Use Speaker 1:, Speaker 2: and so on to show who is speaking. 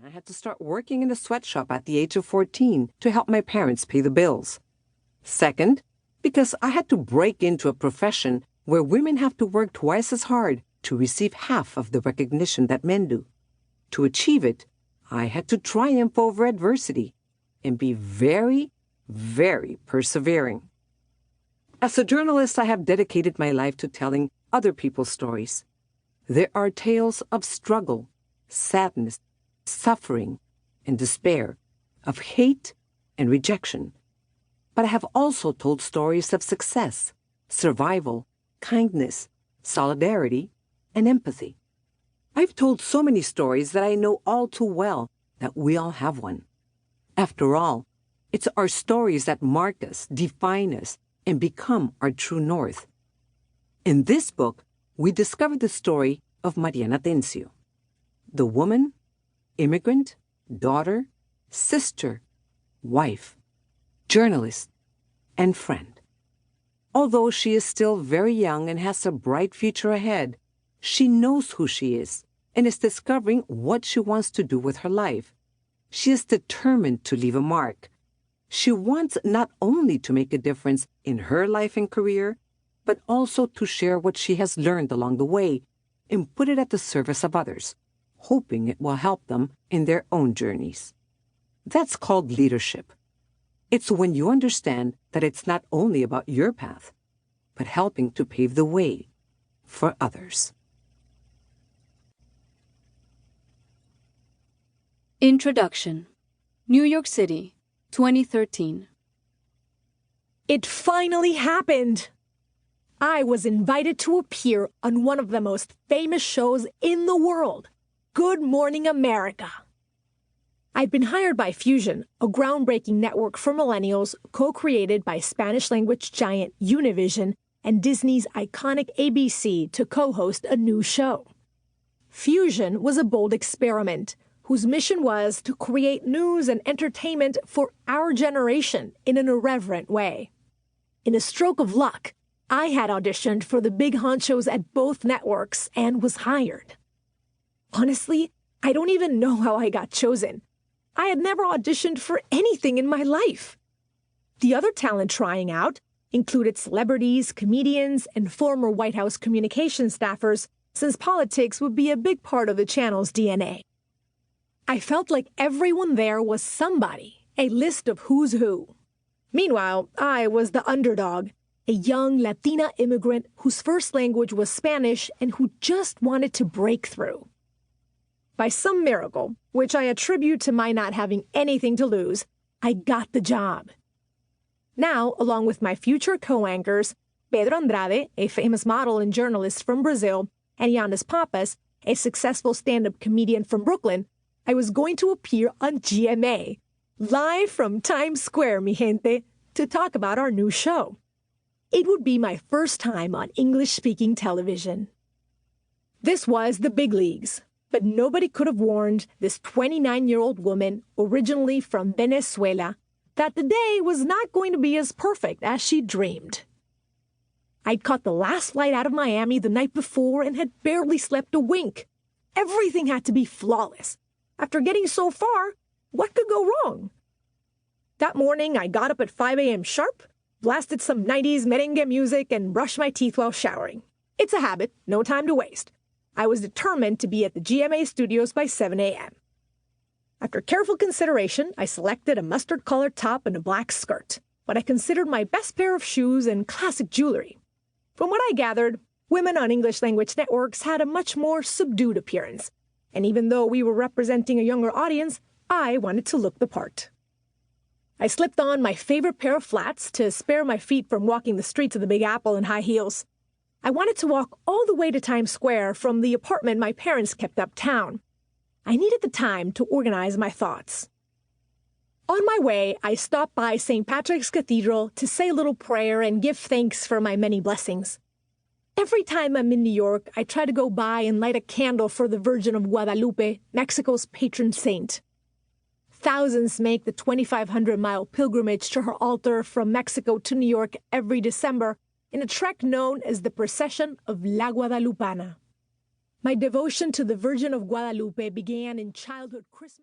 Speaker 1: I had to start working in a sweatshop at the age of 14 to help my parents pay the bills. Second, because I had to break into a profession where women have to work twice as hard to receive half of the recognition that men do. To achieve it, I had to triumph over adversity and be very, very persevering. As a journalist, I have dedicated my life to telling other people's stories. There are tales of struggle, sadness, suffering, and despair, of hate and rejection. But I have also told stories of success, survival, kindness, solidarity, and empathy. I've told so many stories that I know all too well that we all have one. After all, it's our stories that mark us, define us, and become our true north. In this book, we discover the story of Mariana Atencio, the woman, immigrant, daughter, sister, wife, journalist, and friend. Although she is still very young and has a bright future ahead, she knows who she is and is discovering what she wants to do with her life. She is determined to leave a mark. She wants not only to make a difference in her life and career, but also to share what she has learned along the way and put it at the service of others, hoping it will help them in their own journeys. That's called leadership. It's when you understand that it's not only about your path, but helping to pave the way for others.
Speaker 2: Introduction. New York City, 2013.
Speaker 3: It finally happened! I was invited to appear on one of the most famous shows in the world, Good Morning America. I'd been hired by Fusion, a groundbreaking network for millennials co-created by Spanish-language giant Univision and Disney's iconic ABC to co-host a new show. Fusion was a bold experiment whose mission was to create news and entertainment for our generation in an irreverent way. In a stroke of luck, I had auditioned for the big honchos at both networks and was hired. Honestly, I don't even know how I got chosen. I had never auditioned for anything in my life. The other talent trying out included celebrities, comedians, and former White House communications staffers, since politics would be a big part of the channel's DNA. I felt like everyone there was somebody, a list of who's who. Meanwhile, I was the underdog, a young Latina immigrant whose first language was Spanish and who just wanted to break through. By some miracle, which I attribute to my not having anything to lose, I got the job. Now, along with my future co-anchors, Pedro Andrade, a famous model and journalist from Brazil, and Yannis Pappas, a successful stand-up comedian from Brooklyn, I was going to appear on GMA, live from Times Square, mi gente, to talk about our new show. It would be my first time on English-speaking television. This was the big leagues, but nobody could have warned this 29-year-old woman, originally from Venezuela, that the day was not going to be as perfect as she dreamed. I'd caught the last flight out of Miami the night before and had barely slept a wink. Everything had to be flawless. After getting so far, what could go wrong? That morning, I got up at 5 a.m. sharp, blasted some 90s merengue music, and brushed my teeth while showering. It's a habit, no time to waste. I was determined to be at the GMA studios by 7 a.m. After careful consideration, I selected a mustard-colored top and a black skirt, what I considered my best pair of shoes and classic jewelry. From what I gathered, women on English-language networks had a much more subdued appearance, and even though we were representing a younger audience, I wanted to look the part. I slipped on my favorite pair of flats to spare my feet from walking the streets of the Big Apple in high heels. I wanted to walk all the way to Times Square from the apartment my parents kept uptown. I needed the time to organize my thoughts. On my way, I stopped by St. Patrick's Cathedral to say a little prayer and give thanks for my many blessings. Every time I'm in New York, I try to go by and light a candle for the Virgin of Guadalupe, Mexico's patron saint. Thousands make the 2,500-mile pilgrimage to her altar from Mexico to New York every December in a trek known as the Procession of La Guadalupana. My devotion to the Virgin of Guadalupe began in childhood Christmas.